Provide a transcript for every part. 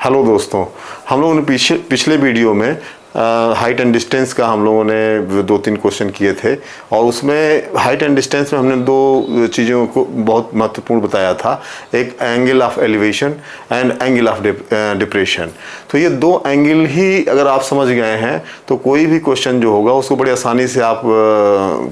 Hello दोस्तों, हम लोगों ने पिछले वीडियो में हाइट एंड डिस्टेंस का हम लोगों ने 2-3 क्वेश्चन किए थे और उसमें हाइट एंड डिस्टेंस में हमने दो चीज़ों को बहुत महत्वपूर्ण बताया था। एक angle of elevation and angle of depression. तो ये दो एंगल ही अगर आप समझ गए हैं तो कोई भी क्वेश्चन जो होगा उसको बड़ी आसानी से आप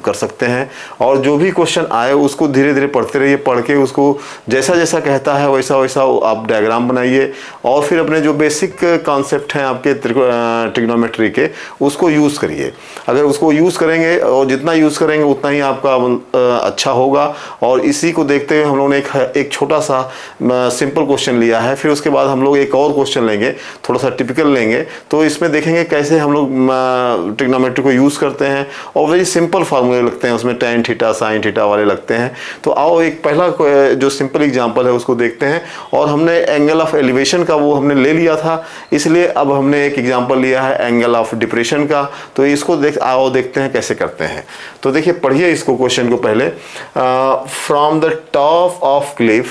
कर सकते हैं। और जो भी क्वेश्चन आए उसको धीरे धीरे पढ़ते रहिए, पढ़ के उसको जैसा जैसा कहता है वैसा वैसा आप डायग्राम बनाइए और फिर अपने जो बेसिक कॉन्सेप्ट हैं आपके ट्रिग्नोमेट्री के उसको यूज़ करिए। अगर उसको यूज़ करेंगे और जितना यूज़ करेंगे उतना ही आपका अच्छा होगा। और इसी को देखते हुए हम लोगों ने एक छोटा सा सिंपल क्वेश्चन लिया है। फिर उसके बाद हम लोग एक और क्वेश्चन लेंगे, थोड़ा सा टिपिकल लेंगे, तो इसमें देखेंगे कैसे हम लोग ट्रिग्नोमेट्री को यूज़ करते हैं और वेरी सिंपल फार्मूले लगते हैं उसमें, tan थीटा sin थीटा वाले लगते हैं। तो आओ एक पहला जो सिंपल एग्जाम्पल है उसको देखते हैं। और हमने एंगल ऑफ एलिवेशन का वो हमने ले लिया था, इसलिए अब हमने एक एग्जाम्पल लिया है एंगल ऑफ डिप्रेशन का। तो इसको देखते हैं कैसे करते हैं। तो देखिए, पढ़िए इसको क्वेश्चन को पहले। From the top of Cliff,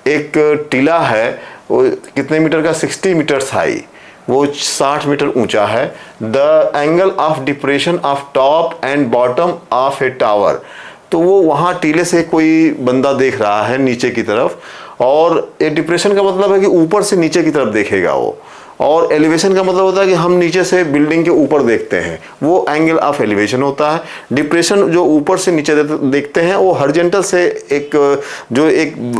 एक टीला है, वो कितने मीटर का, 60 मीटर्स हाई, वो 60 मीटर ऊंचा है। The angle of depression of top and bottom of A tower, तो वो वहाँ टीले से कोई बंदा देख रहा है नीचे की तरफ। और ये डिप्रेशन का मतलब है कि ऊपर से नीचे की तरफ देखेगा वो, और एलिवेशन का मतलब होता है कि हम नीचे से बिल्डिंग के ऊपर देखते हैं, वो एंगल ऑफ एलिवेशन होता है। डिप्रेशन जो ऊपर से नीचे देखते हैं वो हॉरिजॉन्टल से एक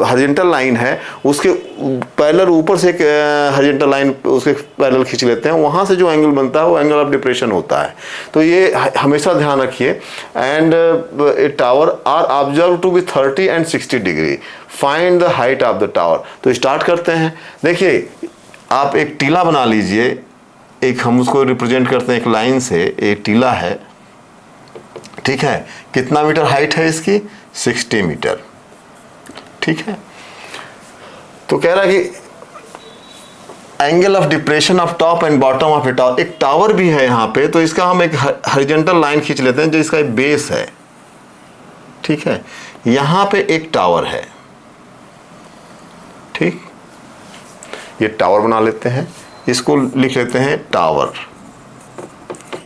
हॉरिजॉन्टल लाइन है उसके पैरेलल, ऊपर से एक हॉरिजॉन्टल लाइन उसके पैरेलल खींच लेते हैं, वहाँ से जो एंगल बनता है वो एंगल ऑफ डिप्रेशन होता है। तो ये हमेशा ध्यान रखिए। And a tower are observe to be 30 and 60 degree, find the height of the tower. तो स्टार्ट करते हैं। देखिए, आप एक टीला बना लीजिए, एक हम उसको रिप्रेजेंट करते हैं एक लाइन से, एक टीला है, ठीक है। कितना मीटर हाइट है इसकी, 60 मीटर, ठीक है। तो कह रहा है कि angle of depression of top and bottom of A tower, एक टावर भी है यहाँ पे, तो इसका हम एक हॉरिजॉन्टल लाइन खींच लेते हैं जो इसका एक बेस है, ठीक है। यहाँ पे एक टावर है, ठीक, ये टावर बना लेते हैं, इसको लिख लेते हैं टावर।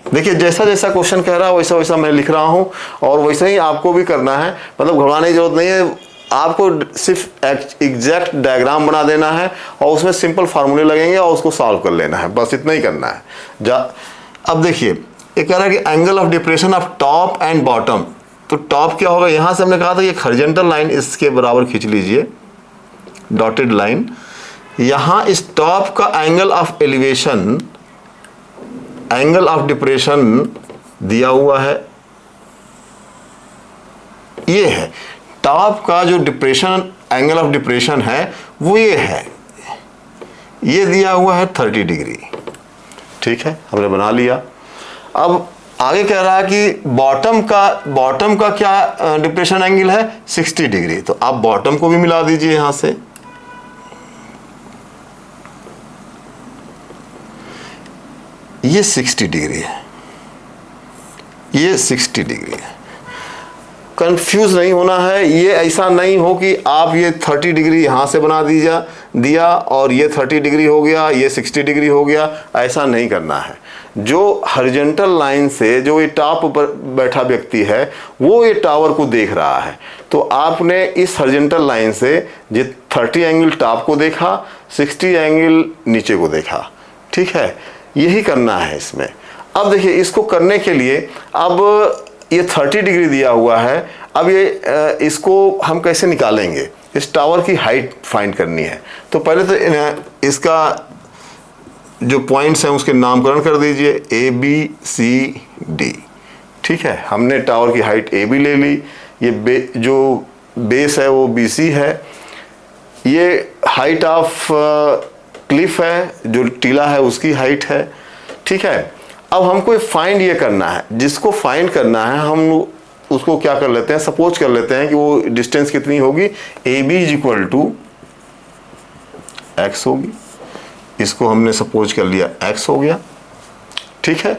देखिए, जैसा जैसा क्वेश्चन कह रहा है वैसा वैसा मैं लिख रहा हूं और वैसा ही आपको भी करना है। मतलब घबराने की जरूरत नहीं है, आपको सिर्फ एग्जैक्ट डायग्राम बना देना है और उसमें सिंपल फार्मूले लगेंगे और उसको सॉल्व कर लेना है, बस इतना ही करना है। अब देखिए, ये कह रहा है कि angle of depression of top and bottom. तो टॉप क्या होगा, यहां से हमने कहा था एक हॉरिजॉन्टल लाइन इसके बराबर खींच लीजिए, डॉटेड लाइन। यहां इस टॉप का angle of elevation, angle of depression दिया हुआ है, ये है टॉप का जो डिप्रेशन, एंगल ऑफ डिप्रेशन है वो ये है, ये दिया हुआ है 30 डिग्री, ठीक है, हमने बना लिया। अब आगे कह रहा है कि बॉटम का क्या डिप्रेशन एंगल है, 60 डिग्री। तो आप बॉटम को भी मिला दीजिए यहां से, ये 60 डिग्री है, ये 60 डिग्री है। कंफ्यूज नहीं होना है, ये ऐसा नहीं हो कि आप ये 30 डिग्री यहाँ से बना दिया और ये 30 डिग्री हो गया, ये 60 डिग्री हो गया, ऐसा नहीं करना है। जो हॉरिजॉन्टल लाइन से जो ये टॉप पर बैठा व्यक्ति है वो ये टावर को देख रहा है, तो आपने इस हॉरिजॉन्टल लाइन से ये 30 एंगल टॉप को देखा, 60 एंगल नीचे को देखा, ठीक है। यही करना है इसमें। अब देखिए, इसको करने के लिए अब ये 30 डिग्री दिया हुआ है, अब ये इसको हम कैसे निकालेंगे, इस टावर की हाइट फाइंड करनी है। तो पहले तो इसका जो पॉइंट्स हैं उसके नामकरण कर दीजिए, ABCD, ठीक है। हमने टावर की हाइट AB ले ली, ये जो बेस है वो BC है, ये हाइट ऑफ क्लिफ है, जो टीला है उसकी हाइट है, ठीक है। अब हमको फाइंड ये करना है, जिसको फाइंड करना है हम उसको क्या कर लेते हैं, सपोज कर लेते हैं कि वो डिस्टेंस कितनी होगी, AB = x होगी। इसको हमने सपोज कर लिया x हो गया, ठीक है।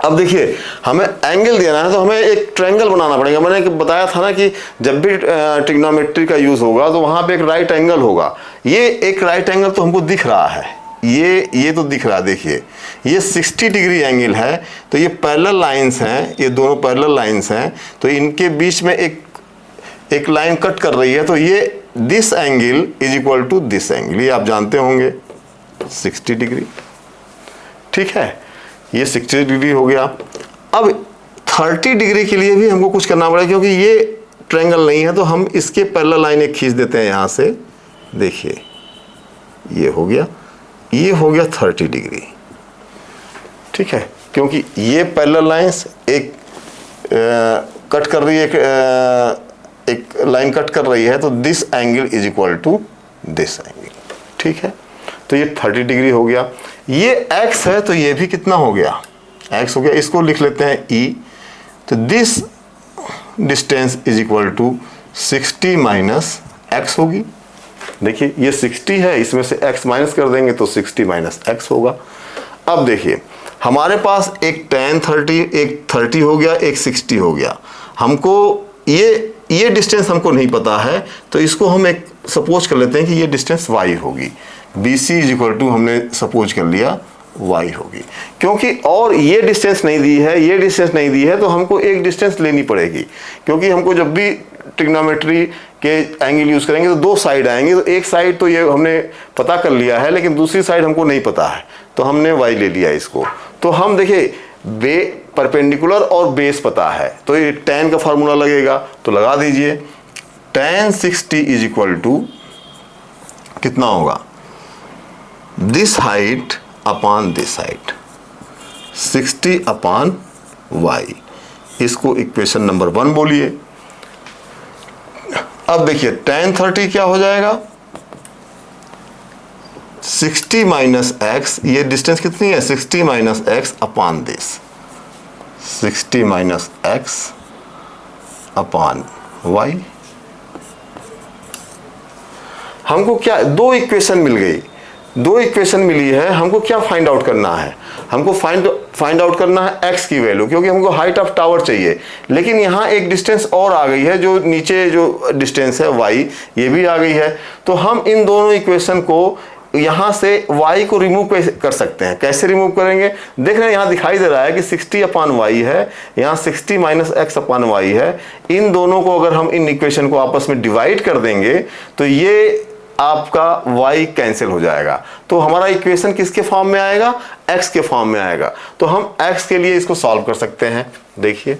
अब देखिए हमें एंगल देना है तो हमें एक ट्रायंगल बनाना पड़ेगा। मैंने बताया था ना कि जब भी ट्रिग्नोमेट्री का यूज होगा तो वहां पे एक राइट एंगल होगा। ये एक राइट एंगल तो हमको दिख रहा है, ये तो दिख रहा है। देखिए ये 60 डिग्री एंगल है, तो ये पैरेलल लाइंस हैं, ये दोनों पैरेलल लाइंस हैं, तो इनके बीच में एक लाइन कट कर रही है, तो ये this angle is equal to this angle, ये आप जानते होंगे 60 डिग्री। ठीक है, ये 60 डिग्री हो गया। अब 30 डिग्री के लिए भी हमको कुछ करना पड़ेगा, क्योंकि ये ट्रायंगल नहीं है, तो हम इसके पैरेलल लाइन एक खींच देते हैं यहाँ से। देखिए ये हो गया 30 डिग्री। ठीक है, क्योंकि ये पैरेलल लाइंस एक कट कर रही है, एक लाइन कट कर रही है, तो this angle is equal to this angle. ठीक है, तो ये 30 डिग्री हो गया। ये x है तो ये भी कितना हो गया, x हो गया। इसको लिख लेते हैं e, तो this distance is equal to 60 minus x होगी। देखिए ये 60 है, इसमें से x माइनस कर देंगे तो 60 माइनस x होगा। अब देखिए हमारे पास एक tan 30, एक 30 हो गया, एक 60 हो गया। हमको ये डिस्टेंस हमको नहीं पता है, तो इसको हम एक सपोज कर लेते हैं कि ये डिस्टेंस y होगी। BC इज इक्वल टू हमने सपोज कर लिया y होगी, क्योंकि और ये डिस्टेंस नहीं दी है, ये डिस्टेंस नहीं दी है, तो हमको एक डिस्टेंस लेनी पड़ेगी। क्योंकि हमको जब भी ट्रिग्नोमेट्री के एंगल यूज करेंगे तो दो साइड आएंगे, तो एक साइड तो ये हमने पता कर लिया है, लेकिन दूसरी साइड हमको नहीं पता है, तो हमने y ले लिया इसको। तो हम देखिए परपेंडिकुलर और बेस पता है, तो ये tan का फार्मूला लगेगा, तो लगा दीजिए। tan 60 इज इक्वल टू कितना होगा, this height upon this height, 60 upon y। इसको इक्वेशन नंबर 1 बोलिए। अब देखिए tan 30 क्या हो जाएगा, 60 माइनस x, ये डिस्टेंस कितनी है, 60 minus x upon this, 60 minus x upon y। हमको क्या, दो इक्वेशन मिल गई, दो इक्वेशन मिली है। हमको क्या फाइंड आउट करना है, हमको फाइंड आउट करना है x की वैल्यू, क्योंकि हमको हाइट ऑफ टावर चाहिए। लेकिन यहाँ एक डिस्टेंस और आ गई है, जो नीचे जो डिस्टेंस है y, ये भी आ गई है। तो हम इन दोनों इक्वेशन को यहाँ से y को रिमूव कर सकते हैं। कैसे रिमूव करेंगे, देख रहे हैं यहाँ दिखाई दे रहा है कि 60 अपॉन y है, यहाँ 60 माइनस x अपॉन y है। इन दोनों को अगर हम इन इक्वेशन को आपस में डिवाइड कर देंगे तो ये आपका y कैंसिल हो जाएगा, तो हमारा इक्वेशन किसके फॉर्म में आएगा, x के फॉर्म में आएगा। तो हम x के लिए इसको सॉल्व कर सकते हैं। देखिए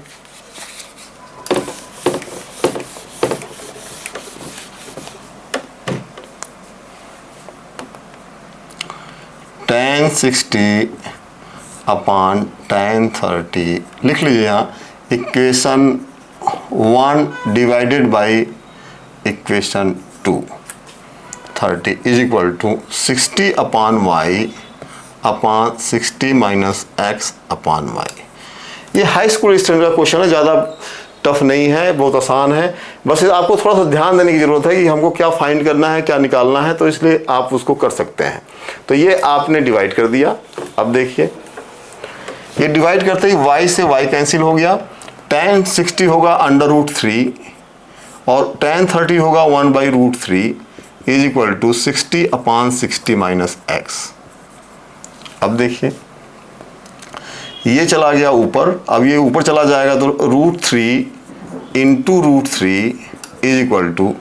tan 60 अपॉन tan 30 लिख लीजिए यहाँ, equation 1 divided by equation 2, 30 is equal to 60 upon y upon 60 minus x upon y। ये हाई स्कूल स्टैंडर्ड का क्वेश्चन है, ज़्यादा टफ नहीं है, बहुत आसान है। बस आपको थोड़ा सा ध्यान देने की ज़रूरत है कि हमको क्या फाइंड करना है, क्या निकालना है, तो इसलिए आप उसको कर सकते हैं। तो ये आपने डिवाइड कर दिया। अब देखिए ये डिवाइड करते ही y से y कैंसिल हो गया, tan 60 होगा √3 और tan 30 होगा 1/√3 is equal to 60 upon 60 minus x। अब देखिए ये चला गया ऊपर, अब ये ऊपर चला जाएगा तो √3 into √3 is equal to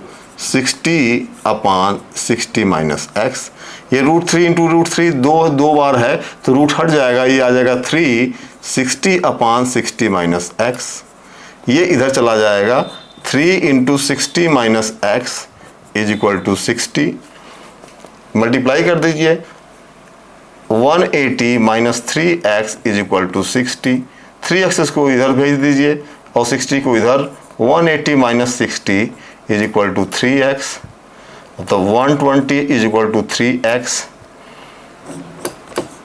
60 upon 60 minus x। ये √3 इंटू √3 दो बार है, तो रूट हट जाएगा, ये आ जाएगा 3 60 अपॉन 60 माइनस x। ये इधर चला जाएगा, 3 into 60 minus x is equal to 60। Multiply कर दीजिए, 180 minus 3x is equal to 60। 3x को इधर भेज दीजिए और 60 को इधर, 180 minus 60 is equal to 3x, तो 120 is equal to 3x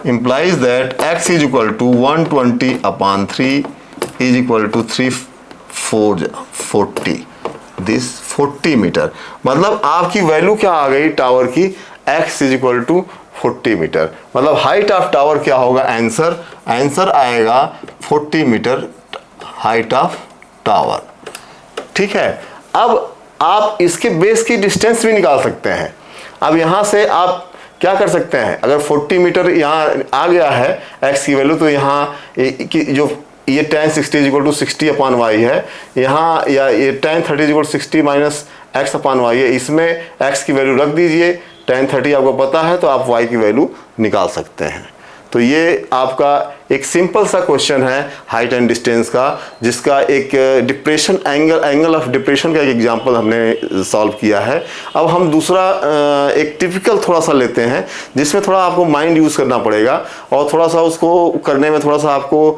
implies that x is equal to 120 upon 3 is equal to 340 this 40 metre. मतलब आपकी वैल्यू क्या आ गई टावर की, x is equal to 40 metre. मतलब हाइट ऑफ टावर क्या होगा, answer आएगा 40 मीटर हाइट ऑफ टावर। ठीक है, अब आप इसके बेस की डिस्टेंस भी निकाल सकते हैं। अब यहाँ से आप क्या कर सकते हैं, अगर 40 मीटर यहाँ आ गया है x की वैल्यू, तो यहाँ जो ये tan 60 = 60/y है यहाँ, या ये tan 30 = 60 - x/y है, इसमें x की वैल्यू रख दीजिए, tan 30 आपको पता है तो आप y की वैल्यू निकाल सकते हैं। तो ये आपका एक सिंपल सा क्वेश्चन है हाइट एंड डिस्टेंस का, जिसका एक डिप्रेशन एंगल ऑफ डिप्रेशन का एक एग्जांपल हमने सॉल्व किया है। अब हम दूसरा एक टिपिकल थोड़ा सा लेते हैं, जिसमें थोड़ा आपको माइंड यूज़ करना पड़ेगा और थोड़ा सा उसको करने में थोड़ा सा आपको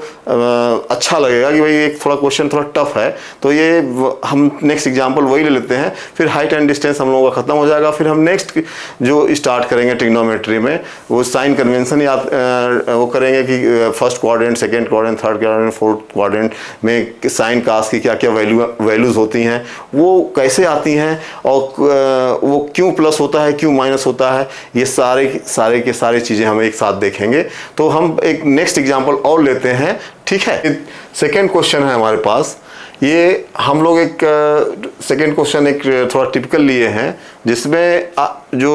अच्छा लगेगा कि भाई एक थोड़ा क्वेश्चन थोड़ा टफ है। तो ये हम नेक्स्ट एग्जाम्पल वही ले लेते हैं, फिर हाइट एंड डिस्टेंस हम लोगों का ख़त्म हो जाएगा। फिर हम नेक्स्ट जो स्टार्ट करेंगे ट्रिग्नोमेट्री में, वो साइन कन्वेंशन याद वो करेंगे कि first quadrant, second quadrant, third quadrant, fourth quadrant में साइन कास की क्या क्या वैल्यूज़ होती हैं, वो कैसे आती हैं, और वो क्यों प्लस होता है, क्यों माइनस होता है, ये सारे चीज़ें हम एक साथ देखेंगे। तो हम एक नेक्स्ट एग्जांपल और लेते हैं। ठीक है, सेकंड क्वेश्चन है हमारे पास। ये हम लोग एक सेकंड क्वेश्चन एक थोड़ा टिपिकल लिए हैं, जिसमें जो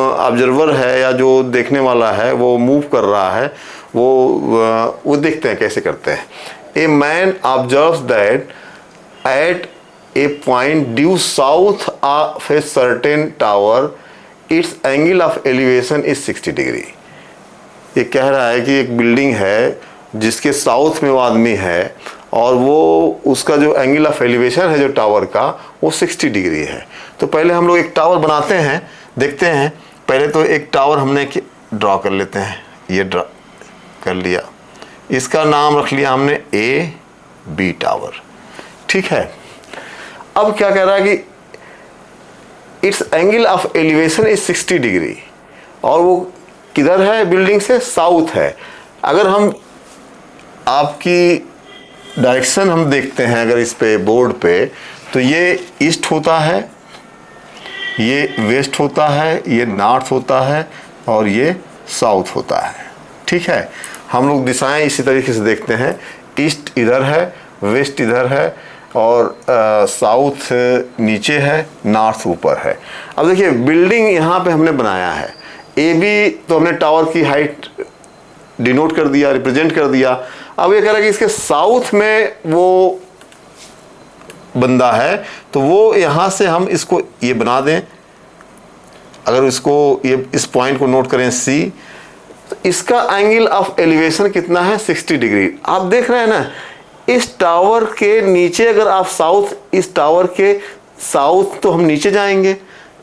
ऑब्जर्वर है या जो देखने वाला है वो मूव कर रहा है, वो देखते हैं कैसे करते हैं। A man observes that at A point due south of a certain tower it's angle of elevation is 60 degree. ये कह रहा है कि एक बिल्डिंग है जिसके साउथ में वो आदमी है, और वो उसका जो एंगल ऑफ एलिवेशन है जो टावर का, वो 60 डिग्री है। तो पहले हम लोग एक टावर बनाते हैं, देखते हैं। पहले तो एक टावर हमने ड्रॉ कर लेते हैं, ये ड्रॉ कर लिया, इसका नाम रख लिया हमने AB टावर। ठीक है, अब क्या कह रहा है कि it's angle of elevation is 60 degree, और वो किधर है, बिल्डिंग से साउथ है। अगर हम आपकी डायरेक्शन हम देखते हैं अगर इस पे बोर्ड पे, तो ये ईस्ट होता है, ये वेस्ट होता है, ये नॉर्थ होता है, और ये साउथ होता है। ठीक है, हम लोग दिशाएं इसी तरीके से देखते हैं, ईस्ट इधर है, वेस्ट इधर है, और साउथ नीचे है, नॉर्थ ऊपर है। अब देखिए बिल्डिंग यहाँ पे हमने बनाया है, AB तो हमने टावर की हाइट डिनोट कर दिया, रिप्रेजेंट कर दिया। अब ये कह रहा है कि इसके साउथ में वो बंदा है, तो वो यहाँ से हम इसको ये बना दें। अगर इसको ये इस पॉइंट को नोट करें C, तो इसका एंगल ऑफ एलिवेशन कितना है, 60 डिग्री। आप देख रहे हैं ना, इस टावर के नीचे अगर आप साउथ, इस टावर के साउथ तो हम नीचे जाएंगे,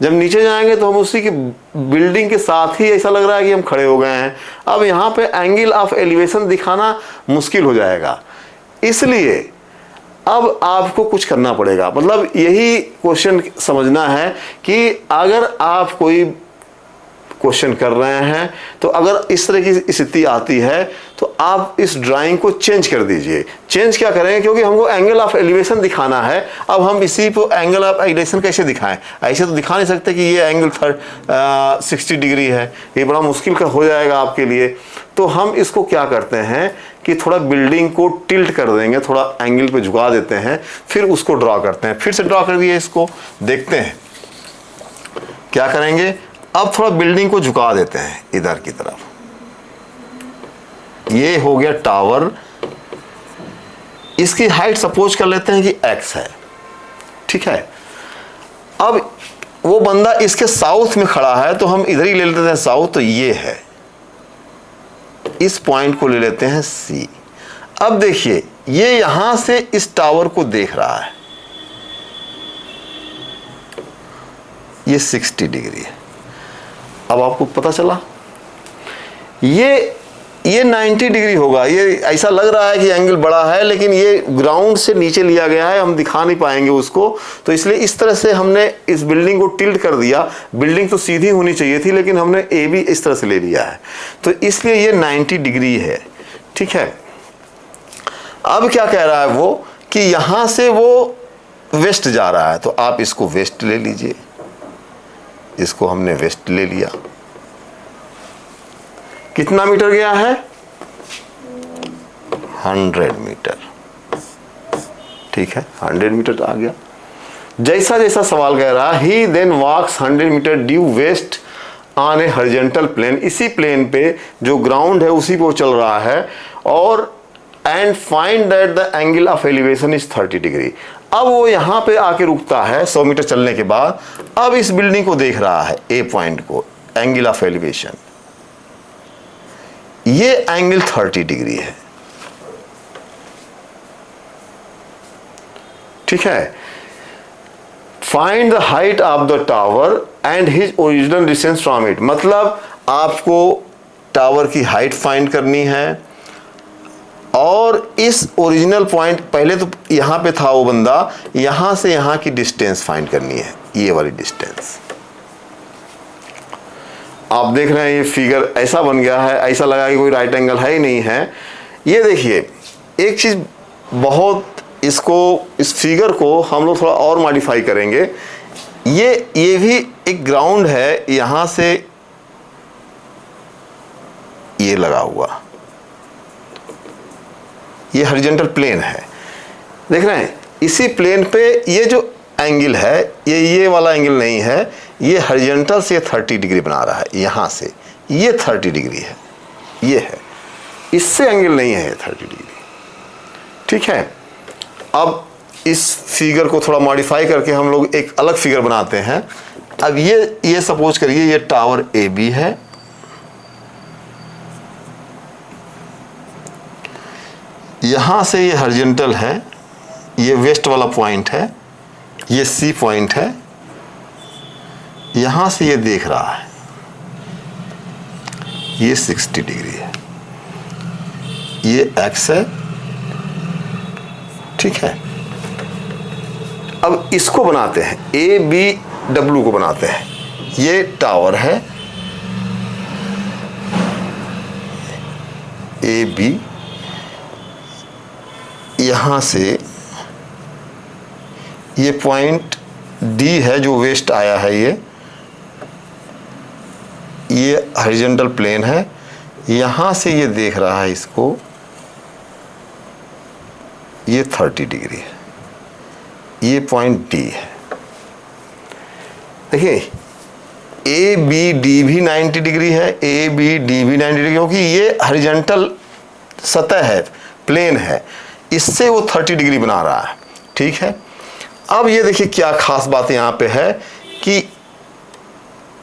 जब नीचे जाएंगे तो हम उसी की बिल्डिंग के साथ ही ऐसा लग रहा है कि हम खड़े हो गए हैं। अब यहाँ पे एंगल ऑफ एलिवेशन दिखाना मुश्किल हो जाएगा, इसलिए अब आपको कुछ करना पड़ेगा। मतलब यही क्वेश्चन समझना है कि अगर आप कोई क्वेश्चन कर रहे हैं, तो अगर इस तरह की स्थिति आती है तो आप इस ड्राइंग को चेंज कर दीजिए। चेंज क्या करेंगे, क्योंकि हमको एंगल ऑफ एलिवेशन दिखाना है। अब हम इसी को एंगल ऑफ एलिवेशन कैसे दिखाएं, ऐसे तो दिखा नहीं सकते कि ये एंगल 60 डिग्री है, ये बड़ा मुश्किल का हो जाएगा आपके लिए। तो हम इसको क्या करते हैं कि थोड़ा बिल्डिंग को टिल्ट कर देंगे, थोड़ा एंगल पे झुका देते हैं, फिर उसको ड्रॉ करते हैं। फिर से ड्रॉ कर दिए, इसको देखते हैं क्या करेंगे। अब थोड़ा बिल्डिंग को झुका देते हैं इधर की तरफ, ये हो गया टावर। इसकी हाइट सपोज कर लेते हैं कि x है। ठीक है, अब वो बंदा इसके साउथ में खड़ा है, तो हम इधर ही ले लेते हैं साउथ, तो ये है, इस पॉइंट को ले लेते हैं C। अब देखिए ये यहां से इस टावर को देख रहा है, ये 60 डिग्री है। अब आपको पता चला ये 90 डिग्री होगा। ये ऐसा लग रहा है कि एंगल बड़ा है, लेकिन ये ग्राउंड से नीचे लिया गया है, हम दिखा नहीं पाएंगे उसको। तो इसलिए इस तरह से हमने इस बिल्डिंग को टिल्ट कर दिया। बिल्डिंग तो सीधी होनी चाहिए थी, लेकिन हमने AB इस तरह से ले लिया है, तो इसलिए ये 90 डिग्री है। ठीक है, अब क्या कह रहा है वो कि यहां से वो वेस्ट जा रहा है, तो आप इसको वेस्ट ले लीजिए, इसको हमने वेस्ट ले लिया। कितना मीटर गया है? 100 मीटर। ठीक है, 100 मीटर आ गया। जैसा जैसा सवाल कह रहा, he then walks 100 metre due west on a horizontal plane, इसी प्लेन पे जो ग्राउंड है उसी पे वो चल रहा है, और and find that the angle of elevation is 30 degree. अब वो यहाँ पे आके रुकता है 100 मीटर चलने के बाद। अब इस बिल्डिंग को देख रहा है, ए पॉइंट को, एंगल ऑफ एलिवेशन, ये एंगल 30 डिग्री है। ठीक है, find the height of the tower and his original distance from it, मतलब आपको टावर की हाइट फाइंड करनी है और इस ओरिजिनल पॉइंट, पहले तो यहां पे था वो बंदा, यहां से यहां की डिस्टेंस फाइंड करनी है, ये वाली डिस्टेंस। आप देख रहे हैं ये फिगर ऐसा बन गया है, ऐसा लगा कि कोई राइट एंगल है ही नहीं है। ये देखिए एक चीज बहुत, इस फिगर को हम लोग थोड़ा और मॉडिफाई करेंगे। ये भी एक ग्राउंड है, यहां से ये लगा हुआ, ये हॉरिजॉन्टल प्लेन है, देख रहे हैं। इसी प्लेन पे ये जो एंगल है, ये वाला एंगल नहीं है, ये हॉरिजॉन्टल से 30 डिग्री बना रहा है, यहां से ये 30 डिग्री है, ये है, इससे एंगल नहीं है 30 डिग्री। ठीक है, अब इस फिगर को थोड़ा मॉडिफाई करके हम लोग एक अलग फिगर बनाते हैं। अब ये सपोज करिए ये टावर ए बी है, यहां से ये हॉरिजॉन्टल है, ये वेस्ट वाला पॉइंट है, ये सी पॉइंट है, यहां से ये देख रहा है, ये 60 डिग्री है, ये एक्स है। ठीक है, अब इसको बनाते हैं, ए बी डब्ल्यू को बनाते हैं। ये टावर है ए बी, यहां से ये पॉइंट डी है जो वेस्ट आया है, ये हॉरिजॉन्टल प्लेन है, यहां से ये देख रहा है इसको, ये 30 डिग्री है, ये पॉइंट डी है। देखिए ए बी डी भी 90 डिग्री है, ए बी डी भी 90 डिग्री, क्योंकि ये हॉरिजॉन्टल सतह है, प्लेन है, इससे वो 30 डिग्री बना रहा है। ठीक है, अब ये देखिए क्या खास बात यहाँ पे है कि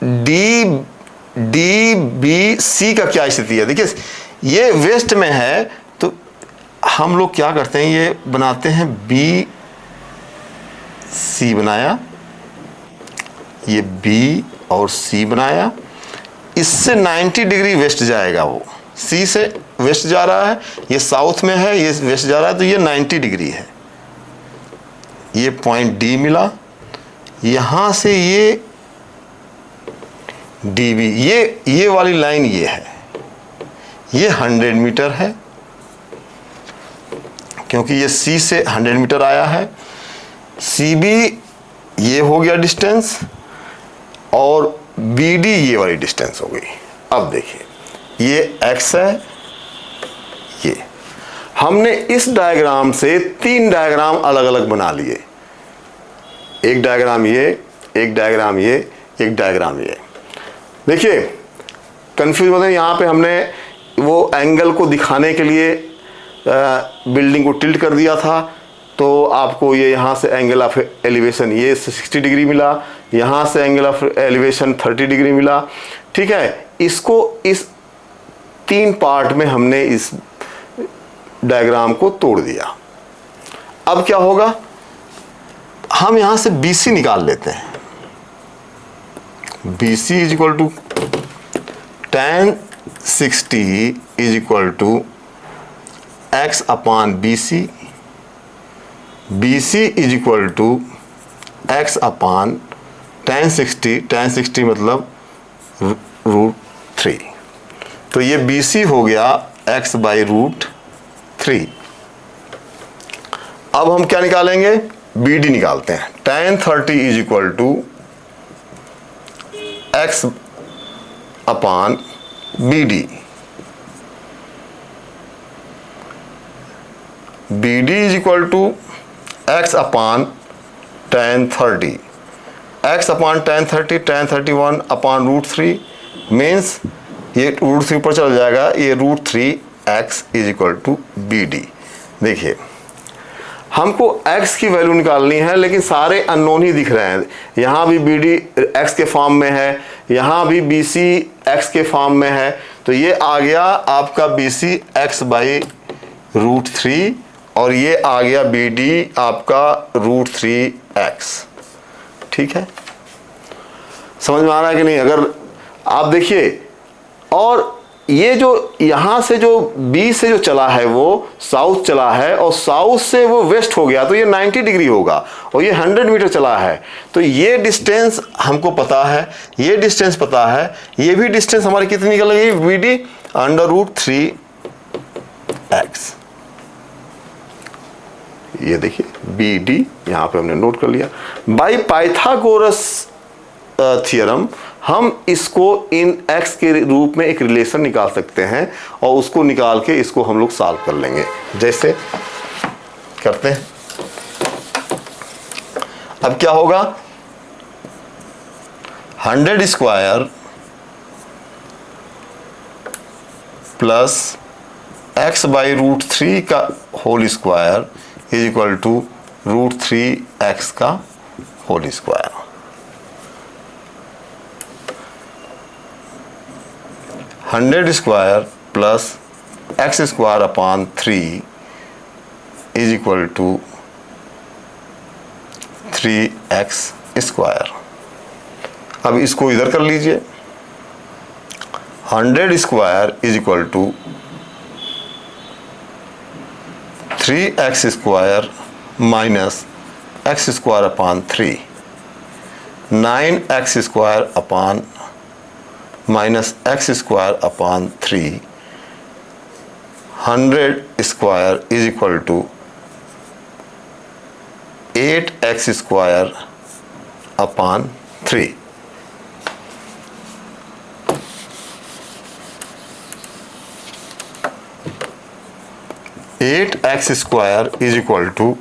डी बी सी का क्या स्थिति है। देखिए ये वेस्ट में है, तो हम लोग क्या करते हैं, ये बनाते हैं बी सी बनाया, ये बी और सी बनाया, इससे 90 डिग्री वेस्ट जाएगा, वो सी से वेस्ट जा रहा है, ये साउथ में है, ये वेस्ट जा रहा है, तो ये 90 डिग्री है। ये पॉइंट डी मिला, यहां से ये डी बी, ये वाली लाइन ये है, ये 100 मीटर है, क्योंकि ये सी से 100 मीटर आया है। सी बी ये हो गया डिस्टेंस, और बी डी ये वाली डिस्टेंस हो गई। अब देखिए ये एक्स है, ये हमने इस डायग्राम से 3 डायग्राम अलग अलग बना लिए, एक डायग्राम ये, एक डायग्राम ये, एक डायग्राम ये। देखिए कंफ्यूज मतलब यहाँ पे हमने वो एंगल को दिखाने के लिए बिल्डिंग को टिल्ट कर दिया था, तो आपको ये यहाँ से एंगल ऑफ एलिवेशन ये 60 डिग्री मिला, यहाँ से एंगल ऑफ एलिवेशन 30 डिग्री मिला। ठीक है, इसको इस 3 पार्ट में हमने इस डायग्राम को तोड़ दिया। अब क्या होगा, हम यहाँ से BC निकाल लेते हैं। BC is equal to tan 60 is equal to x upon BC, BC is equal to x upon tan 60 मतलब √3। तो ये BC हो गया x बाई √3। अब हम क्या निकालेंगे, BD निकालते हैं। tan 30 is equal to x upon BD, B D is equal to x upon tan 30, x upon tan 30, tan 31 upon √3 means ये √3 ऊपर चल जाएगा, ये √3x is equal to B D. देखिए हमको x की वैल्यू निकालनी है, लेकिन सारे अननोन ही दिख रहे हैं। यहाँ भी बी डी एक्स के फॉर्म में है, यहाँ भी बी सी एक्स के फॉर्म में है, तो ये आ गया आपका बी सी एक्स बाई √3 और ये आ गया बी डी आपका √3x। ठीक है, समझ में आ रहा है कि नहीं? अगर आप देखिए, और ये जो यहाँ से जो बी से जो चला है वो साउथ चला है और साउथ से वो वेस्ट हो गया, तो ये 90 डिग्री होगा और ये 100 मीटर चला है। तो ये डिस्टेंस हमको पता है, ये डिस्टेंस पता है, ये भी डिस्टेंस हमारी कितनी निकल गई, बी डी √3x। ये देखिए बी डी यहाँ पे हमने नोट कर लिया। बाय पाइथागोरस थ्योरम हम इसको इन x के रूप में एक रिलेशन निकाल सकते हैं और उसको निकाल के इसको हम लोग सॉल्व कर लेंगे। जैसे करते हैं, अब क्या होगा, 100 स्क्वायर प्लस x बाई √3 का whole square is equal to √3x का whole square. 100 square plus x square upon 3 is equal to 3x square. अब इसको इधर कर लीजिए, 100 square is equal to 3x square minus x square upon 3, 9x square upon minus x square upon 3, 100 square is equal to 8x square upon 3। Eight x square is equal to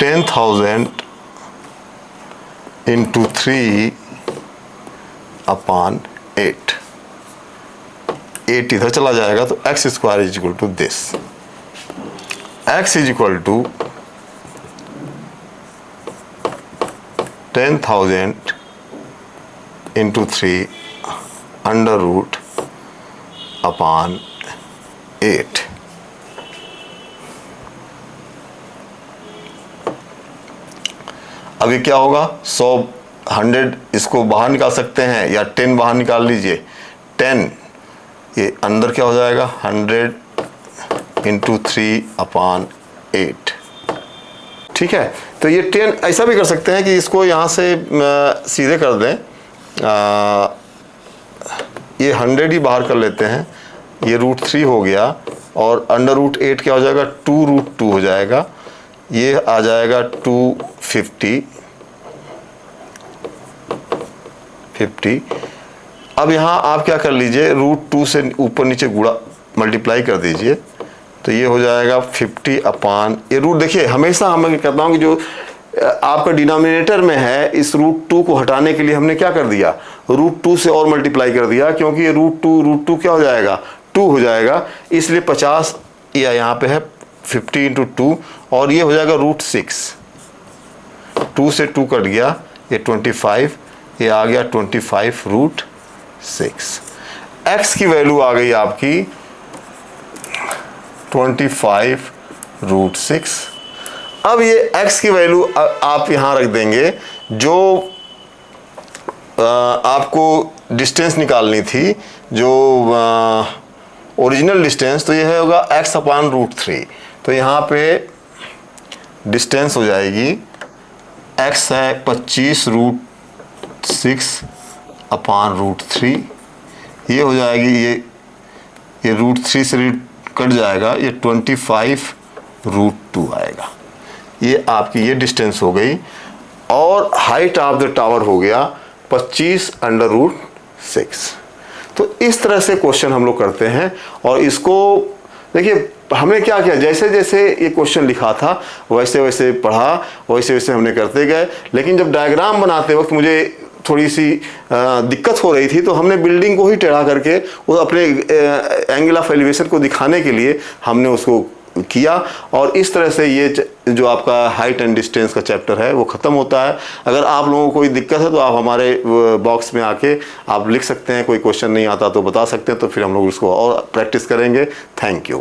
10,000 into 3 upon 8। 8 इधर चला जाएगा तो x square is equal to this. X is equal to 10,000 into 3 under root upon 8। अभी क्या होगा, 100 इसको बाहर निकाल सकते हैं या 10 बाहर निकाल लीजिए। 10 ये अंदर क्या हो जाएगा, 100 इंटू 3 अपान 8। ठीक है, तो ये 10 ऐसा भी कर सकते हैं कि इसको यहाँ से सीधे कर दें, ये 100 ही बाहर कर लेते हैं, ये √3 हो गया और अंडर रूट 8 क्या हो जाएगा, 2√2 हो जाएगा। ये आ जाएगा 250। अब यहाँ आप क्या कर लीजिए, √2 से ऊपर नीचे गुणा मल्टीप्लाई कर दीजिए, तो ये हो जाएगा 50 अपान, ये रूट देखिए हमेशा मैं कहता हूँ कि जो आपका डिनोमिनेटर में है इस √2 को हटाने के लिए हमने क्या कर दिया, √2 से और मल्टीप्लाई कर दिया, क्योंकि ये √2 क्या हो जाएगा, 2 हो जाएगा, इसलिए 50 या यहाँ पे है 50 इंटू 2 और ये हो जाएगा √6। 2 से 2 कट गया, ये 25, ये आ गया 25√6। x की वैल्यू आ गई आपकी 25√6। अब ये x की वैल्यू आप यहाँ रख देंगे, जो आपको डिस्टेंस निकालनी थी, जो ओरिजिनल डिस्टेंस, तो ये होगा x अपान √3। तो यहाँ पे डिस्टेंस हो जाएगी, x है 25√6 अपान √3, ये हो जाएगी, ये √3 से कट जाएगा, ये 25√2 आएगा। ये आपकी ये डिस्टेंस हो गई और हाइट ऑफ द टावर हो गया 25 अंडर रूट 6। तो इस तरह से क्वेश्चन हम लोग करते हैं। और इसको देखिए हमने क्या किया, जैसे जैसे ये क्वेश्चन लिखा था वैसे वैसे पढ़ा, वैसे वैसे हमने करते गए। लेकिन जब डायग्राम बनाते वक्त मुझे थोड़ी सी दिक्कत हो रही थी, तो हमने बिल्डिंग को ही टेढ़ा करके वो अपने एंगल ऑफ एलिवेशन को दिखाने के लिए हमने उसको किया। और इस तरह से ये जो आपका हाइट एंड डिस्टेंस का चैप्टर है वो ख़त्म होता है। अगर आप लोगों को कोई दिक्कत है तो आप हमारे बॉक्स में आके आप लिख सकते हैं, कोई क्वेश्चन नहीं आता तो बता सकते हैं, तो फिर हम लोग उसको और प्रैक्टिस करेंगे। Thank you.